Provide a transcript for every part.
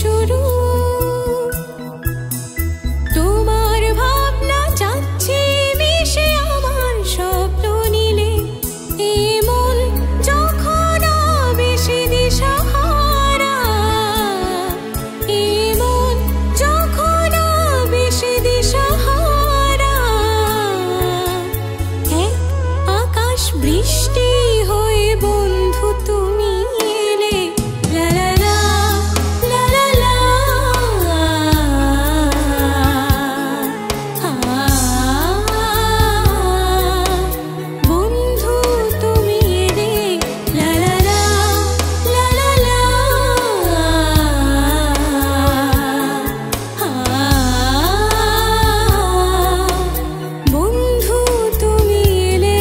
শুরু। তোমার ভাবনা যাচ্ছে মিশে আমার স্বপ্ন নীলে। এই মন যখন বেশি দিশাহারা, এই মন যখন বেশি দিশাহারা, এক আকাশ বৃষ্টি হয়ে বন্ধু তুমি এলে। লা লা লা লা লা লা, বন্ধু তুমি এলে। লা লা লা লা লা লা, বন্ধু তুমি এলে।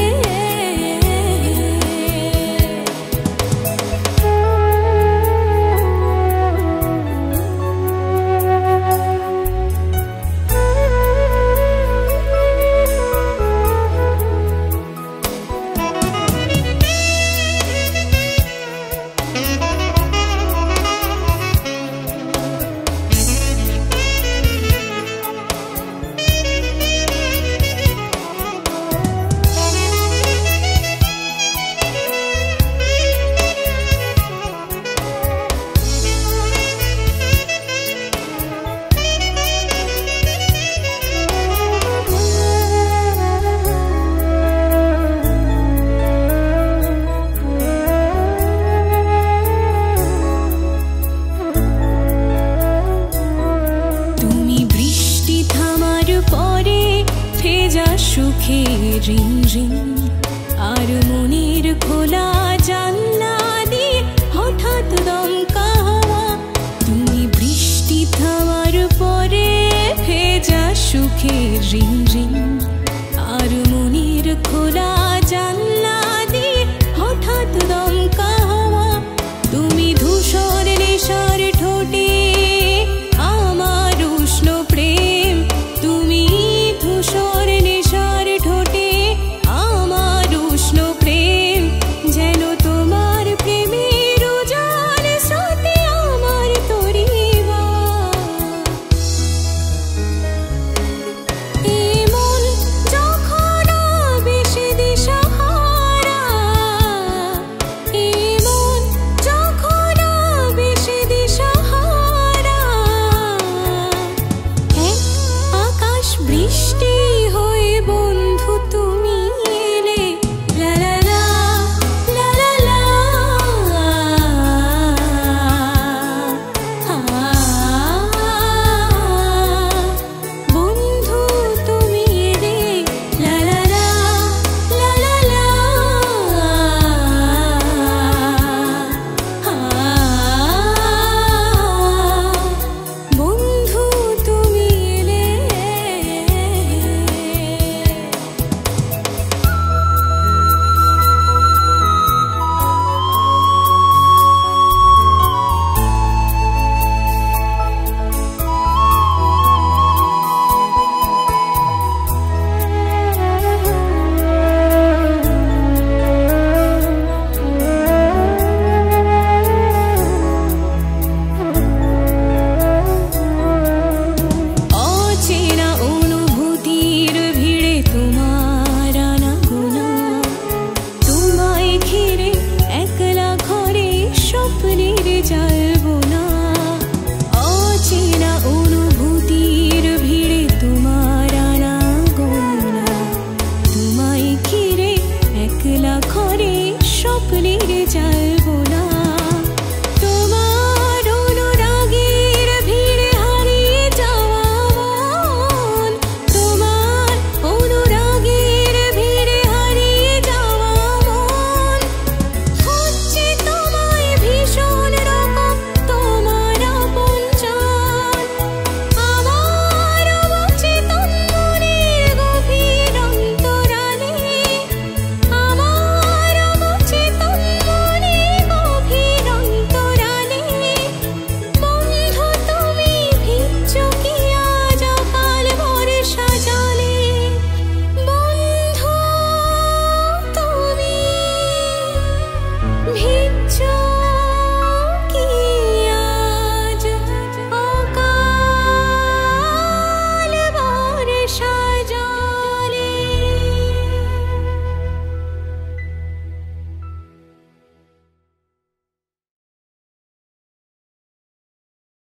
তুমি বৃষ্টি থামার পরে ভেজা সুখে রিং রিং, আর মনের খোলা জানলা দিয়ে হঠাৎ দমকা হাওয়া। তুমি বৃষ্টি থামার পরে ভেজা সুখে রিং রিং,